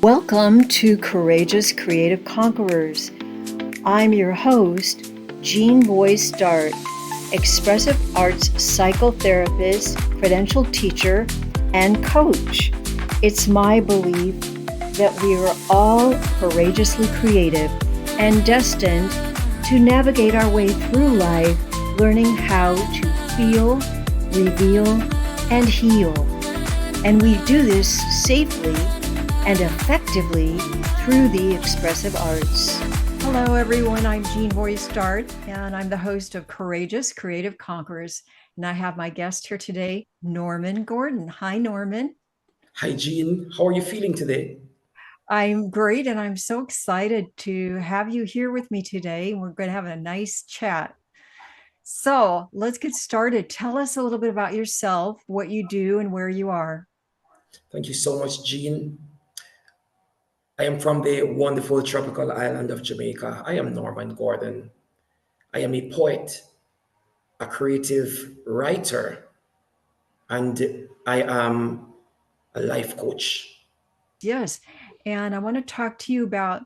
Welcome to Courageous Creative Conquerors. I'm your host, Jean Boyce Dart, expressive arts psychotherapist, credentialed teacher, and coach. It's my belief that we are all courageously creative and destined to navigate our way through life, learning how to feel, reveal, and heal. And we do this safely and effectively through the expressive arts. Hello, everyone. I'm Jean Boyce Dart, and I'm the host of Courageous Creative Conquerors. And I have my guest here today, Norman Gordan. Hi, Norman. Hi, Jean. How are you feeling today? I'm great, and I'm so excited to have you here with me today. We're going to have a nice chat. So let's get started. Tell us a little bit about yourself, what you do, and where you are. Thank you so much, Jean. I am from the wonderful tropical island of Jamaica. I am Norman Gordan. I am a poet, a creative writer, and I am a life coach. Yes. And I want to talk to you about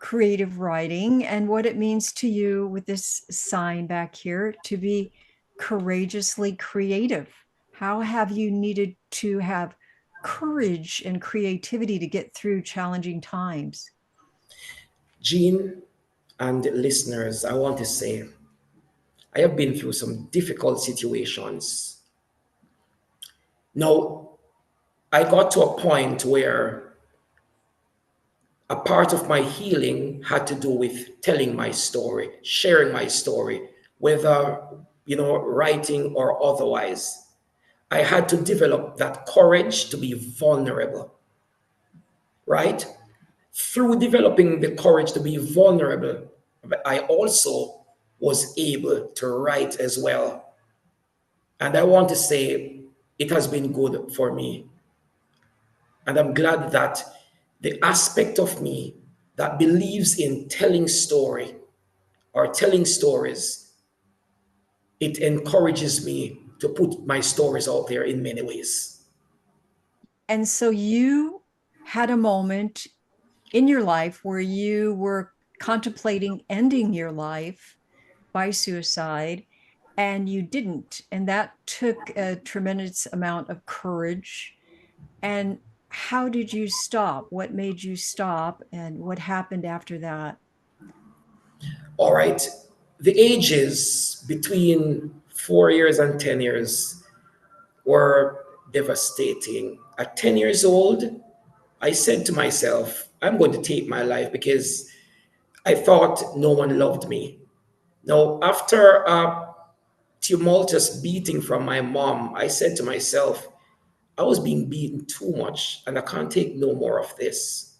creative writing and what it means to you with this sign back here to be courageously creative. How have you needed to have courage and creativity to get through challenging times? Jean and listeners, I want to say I have been through some difficult situations. Now, I got to a point where a part of my healing had to do with telling my story, sharing my story, whether, writing or otherwise. I had to develop that courage to be vulnerable, right? Through developing the courage to be vulnerable, I also was able to write as well. And I want to say it has been good for me. And I'm glad that the aspect of me that believes in telling story or telling stories, it encourages me to put my stories out there in many ways. And so you had a moment in your life where you were contemplating ending your life by suicide and you didn't. And that took a tremendous amount of courage. And how did you stop? What made you stop? And what happened after that? All right. The ages between 4 years and 10 years were devastating. At 10 years old, I said to myself, I'm going to take my life because I thought no one loved me. Now, after a tumultuous beating from my mom, I said to myself, I was being beaten too much and I can't take no more of this.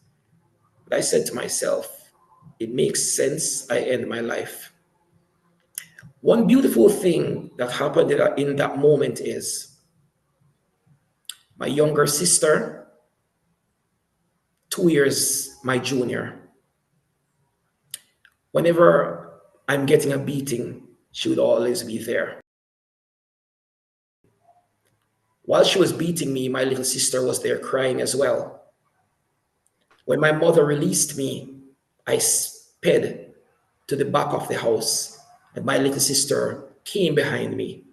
But I said to myself, it makes sense I end my life. One beautiful thing that happened in that moment is my younger sister, 2 years my junior, whenever I'm getting a beating, she would always be there. While she was beating me, my little sister was there crying as well. When my mother released me, I sped to the back of the house, and my little sister came behind me.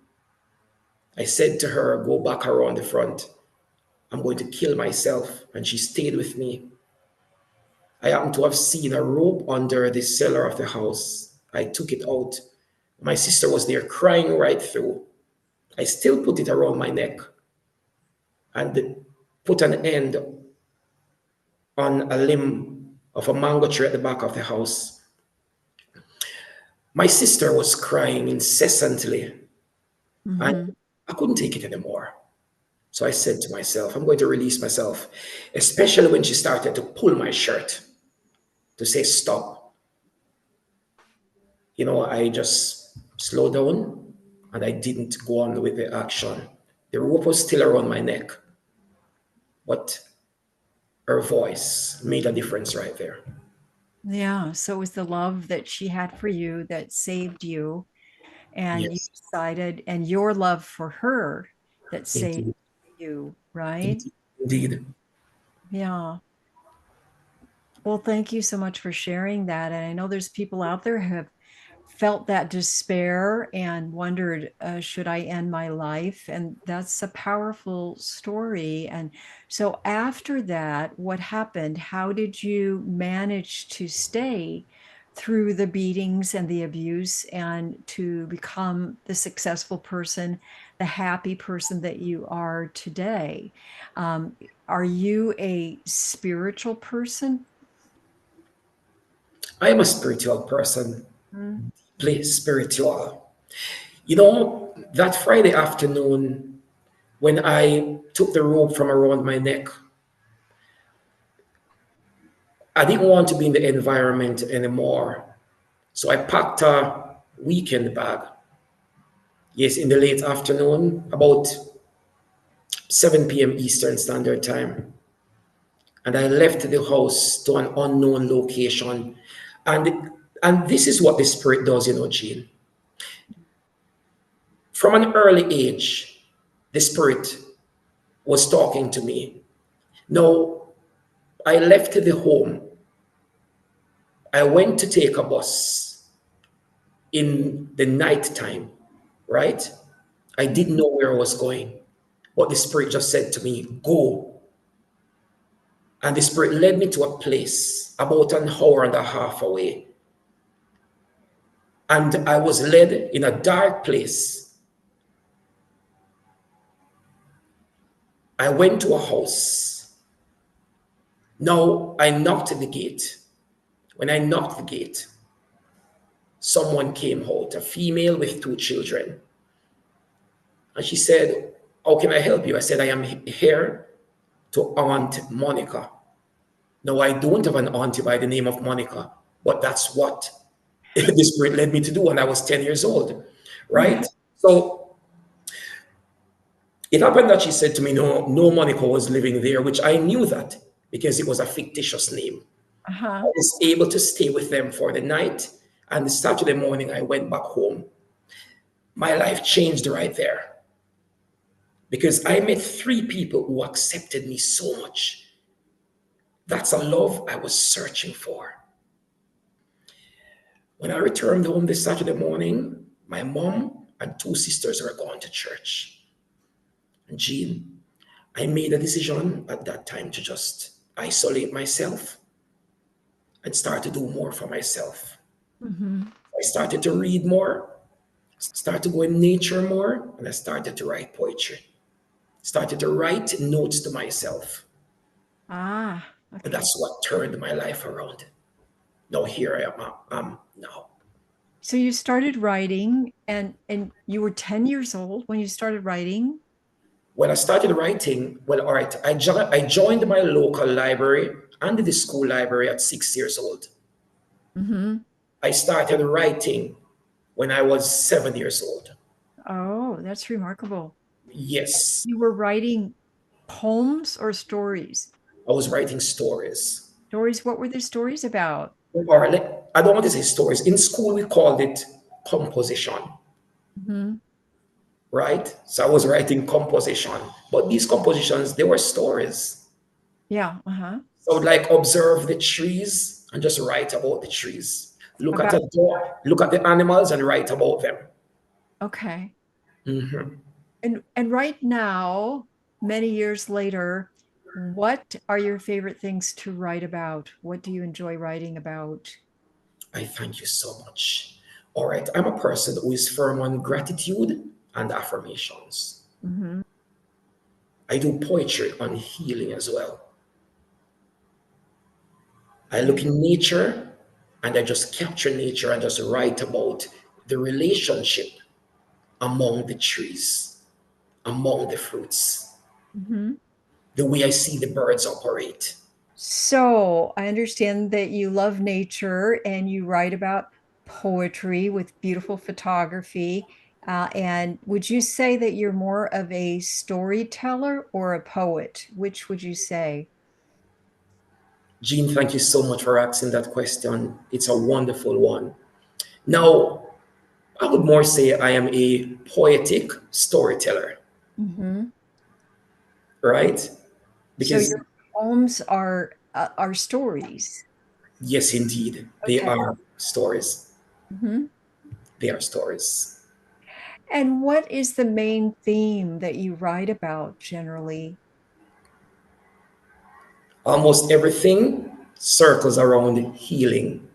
I said to her, go back around the front. I'm going to kill myself. And she stayed with me. I happened to have seen a rope under the cellar of the house. I took it out. My sister was there crying right through. I still put it around my neck and put an end on a limb of a mango tree at the back of the house. My sister was crying incessantly, and Mm-hmm. I couldn't take it anymore. So I said to myself, I'm going to release myself, especially when she started to pull my shirt to say stop. I just slowed down and I didn't go on with the action. The rope was still around my neck, but her voice made a difference right there. Yeah. So it was the love that she had for you that saved you. And you Yes, decided, and your love for her that saved indeed, you, right? indeed, indeed. Yeah. Well, thank you so much for sharing that. And I know there's people out there who have felt that despair and wondered, should I end my life? And that's a powerful story. And so, after that, what happened? How did you manage to stay through the beatings and the abuse and to become the successful person, the happy person that you are today? Um, are you a spiritual person? I am a spiritual person, Mm. please, spiritual. You know, that Friday afternoon when I took the rope from around my neck, I didn't want to be in the environment anymore. So I packed a weekend bag. Yes, in the late afternoon, about 7 p.m. Eastern Standard Time. And I left the house to an unknown location. And and this is what the spirit does, you know, Gene. From an early age, the spirit was talking to me. Now, I left the home. I went to take a bus in the night time, right? I didn't know where I was going, but the spirit just said to me, go. And the spirit led me to a place about an hour and a half away. And I was led in a dark place. I went to a house. Now I knocked at the gate. When I knocked the gate, someone came out, a female with two children. And she said, how can I help you? I said, I am here to Aunt Monica. Now, I don't have an auntie by the name of Monica, but that's what the spirit led me to do when I was 10 years old, right? So it happened that she said to me, no, no Monica was living there, which I knew that because it was a fictitious name. I Uh-huh. was able to stay with them for the night. And the Saturday morning, I went back home. My life changed right there because I met three people who accepted me so much. That's a love I was searching for. When I returned home this Saturday morning, my mom and two sisters were gone to church. And Jean, I made a decision at that time to just isolate myself and start to do more for myself. Hmm. I started to read more, started to go in nature more, and I started to write poetry. Started to write notes to myself. Ah, And okay. that's what turned my life around. Now here I am now. So you started writing and you were 10 years old when you started writing? When I started writing, well, all right, I joined my local library and the school library at 6 years old. Hmm. I started writing when I was 7 years old. Oh, that's remarkable. Yes, You were writing poems or stories? I was writing stories. Stories, what were the stories about? Or I don't want to say stories. In school, we called it composition, Hmm. right? So I was writing composition. But these compositions, they were stories. Yeah, uh-huh. So I would like observe the trees and just write about the trees. Look at About, a dog, look at the animals and write about them. okay. Mhm. And right now, many years later, what are your favorite things to write about? What do you enjoy writing about? I thank you so much. All right, I'm a person who is firm on gratitude and affirmations. Hmm. I do poetry on healing as well. I look in nature and I just capture nature and just write about the relationship among the trees, among the fruits, Hmm. the way I see the birds operate. So I understand that you love nature and you write about poetry with beautiful photography. And would you say that you're more of a storyteller or a poet? Which would you say? Jean, thank you so much for asking that question. It's a wonderful one. Now, I would more say I am a poetic storyteller, Hmm. right? So Because your poems are stories. Yes, indeed. They Okay. are stories. Hmm. They are stories. And what is the main theme that you write about generally? Almost everything circles around healing,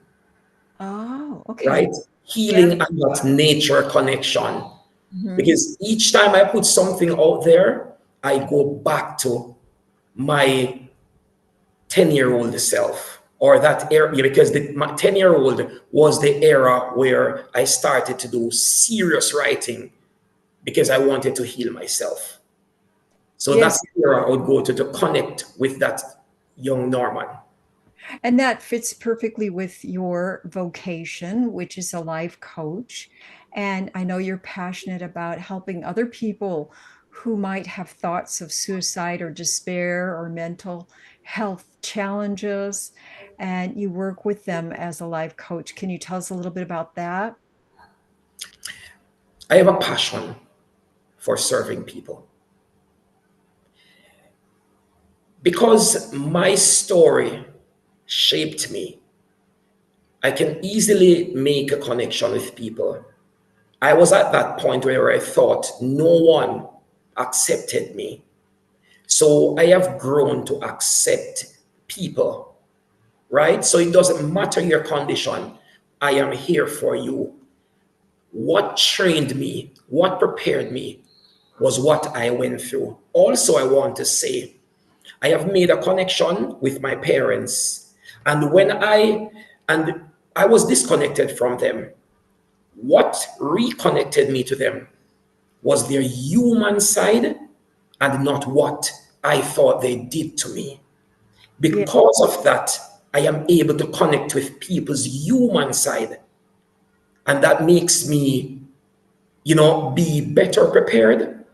Oh, okay. right? Yeah. Healing and that nature connection. Hmm. Because each time I put something out there, I go back to my 10-year-old self or that era, because my 10-year-old was the era where I started to do serious writing because I wanted to heal myself. So Yes. that's where I would go to connect with that young Norman. And that fits perfectly with your vocation, which is a life coach. And I know you're passionate about helping other people who might have thoughts of suicide or despair or mental health challenges. And you work with them as a life coach. Can you tell us a little bit about that? I have a passion for serving people because my story shaped me. I can easily make a connection with people. I was at that point where I thought no one accepted me. So I have grown to accept people, right? So it doesn't matter your condition. I am here for you. What trained me, what prepared me was what I went through. Also, I want to say, I have made a connection with my parents. And and I was disconnected from them. What reconnected me to them was their human side and not what I thought they did to me. Yeah, Because of that, I am able to connect with people's human side. And that makes me, be better prepared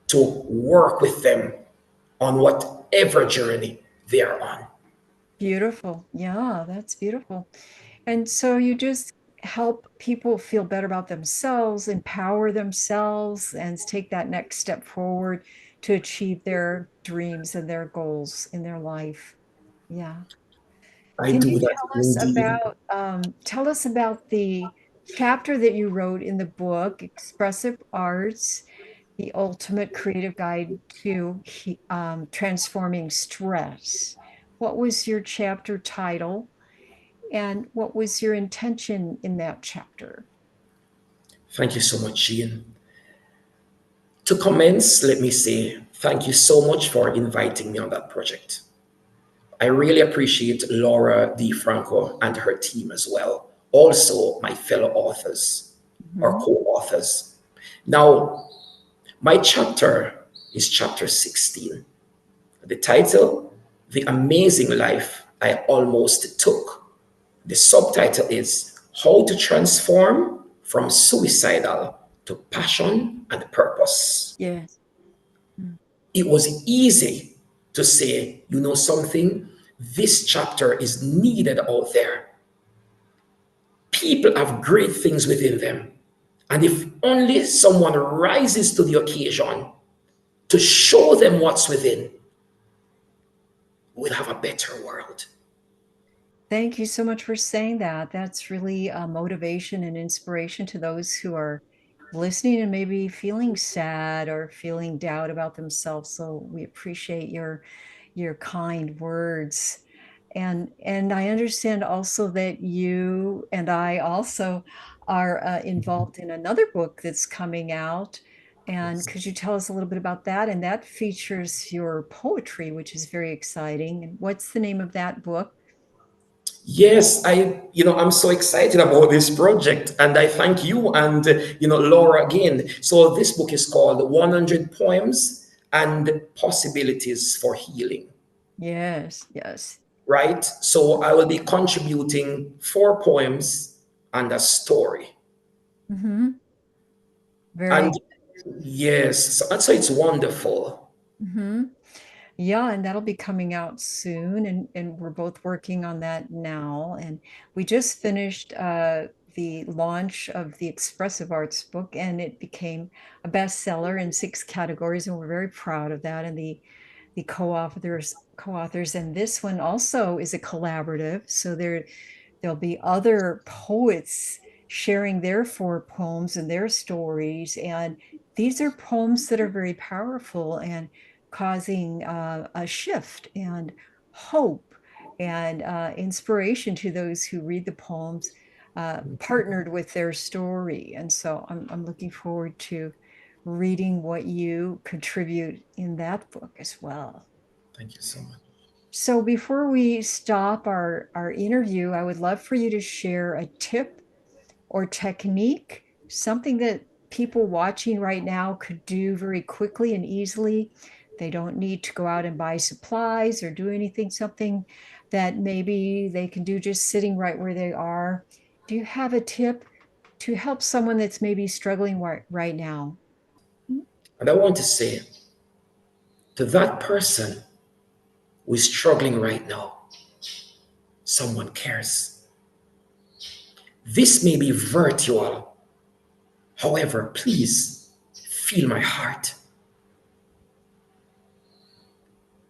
to work with them on whatever journey they are on. beautiful. Yeah, that's beautiful. And so you just help people feel better about themselves, empower themselves, and take that next step forward to achieve their dreams and their goals in their life. Yeah. I Can you do that indeed. tell us about the chapter that you wrote in the book, Expressive Arts, the Ultimate Creative Guide to Transforming Stress? What was your chapter title? And what was your intention in that chapter? Thank you so much, Jean. To commence, let me say thank you so much for inviting me on that project. I really appreciate Laura DiFranco and her team as well. Also, my fellow authors or Mhm. co authors. Now, my chapter is chapter 16. The title, The Amazing Life I Almost Took. The subtitle is How to Transform from Suicidal to Passion and Purpose. Yes. Mm. It was easy to say, you know something, this chapter is needed out there. People have great things within them. And if only someone rises to the occasion to show them what's within, we'll have a better world. Thank you so much for saying that. That's really a motivation and inspiration to those who are listening and maybe feeling sad or feeling doubt about themselves. So we appreciate your kind words. And I understand also that you and I also are involved in another book that's coming out. And could you tell us a little bit about that? And that features your poetry, which is very exciting. And what's the name of that book? Yes, I'm so excited about this project, and I thank you and Laura again. So this book is called 100 Poems and Possibilities for Healing, Yes, yes. right? So I will be contributing 4 poems and a story, Hmm. and Very. yes, so it's wonderful. Hmm. Yeah, and that'll be coming out soon, and we're both working on that now. And we just finished the launch of the Expressive Arts book, and it became a bestseller in 6 categories, and we're very proud of that. And the co-authors, and this one also is a collaborative. So there'll be other poets sharing their 4 poems and their stories, and these are poems that are very powerful and causing a shift and hope and inspiration to those who read the poems, partnered with their story. And so I'm looking forward to reading what you contribute in that book as well. Thank you so much. So before we stop our interview, I would love for you to share a tip or technique, something that people watching right now could do very quickly and easily. They don't need to go out and buy supplies or do anything, something that maybe they can do just sitting right where they are. Do you have a tip to help someone that's maybe struggling right now? And I want to say to that person who is struggling right now, someone cares. This may be virtual. However, please feel my heart.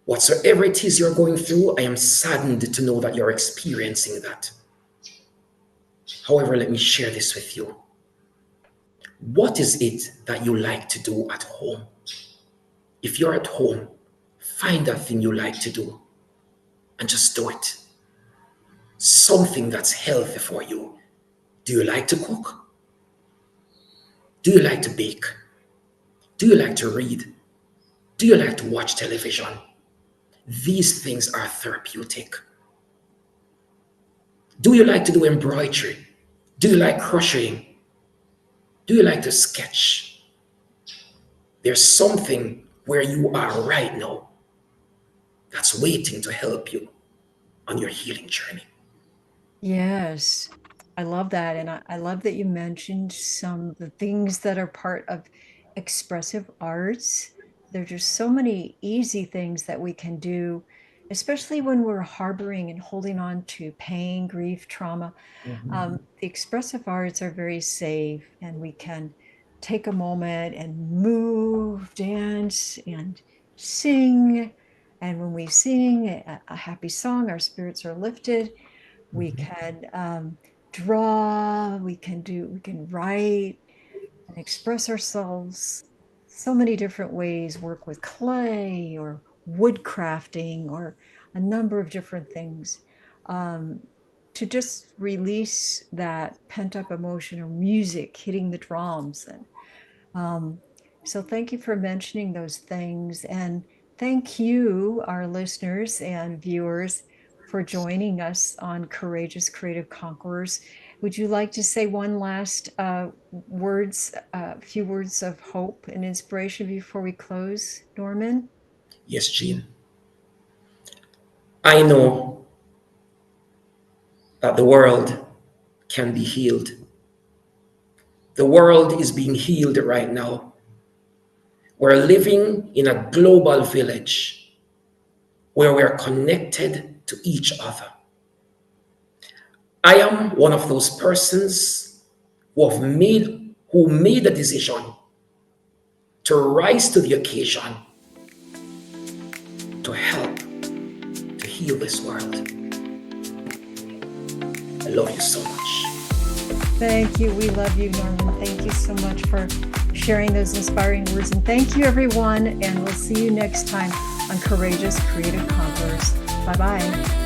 Whatsoever it is you're going through, I am saddened to know that you're experiencing that. However, let me share this with you. What is it that you like to do at home? If you're at home, find that thing you like to do and just do it. Something that's healthy for you. Do you like to cook? Do you like to bake? Do you like to read? Do you like to watch television? These things are therapeutic. Do you like to do embroidery? Do you like crocheting? Do you like to sketch? There's something where you are right now that's waiting to help you on your healing journey. Yes, I love that. And I love that you mentioned some of the things that are part of expressive arts. There are just so many easy things that we can do, especially when we're harboring and holding on to pain, grief, trauma. The expressive arts are very safe, and we can take a moment and move, dance, and sing. And when we sing a happy song, our spirits are lifted. We can draw, we can write and express ourselves so many different ways, work with clay or wood crafting or a number of different things, um, to just release that pent up emotion, or music hitting the drums. And so thank you for mentioning those things. And thank you, our listeners and viewers, for joining us on Courageous Creative Conquerors. Would you like to say one last few words of hope and inspiration before we close, Norman? Yes, Jean. I know that the world can be healed. The world is being healed right now. We're living in a global village where we're connected to each other. I am one of those persons who made the decision to rise to the occasion to help to heal this world. I love you so much. Thank you. We love you, Norman. Thank you so much for sharing those inspiring words. And thank you, everyone. And we'll see you next time on Courageous Creative Conquerors. Bye-bye.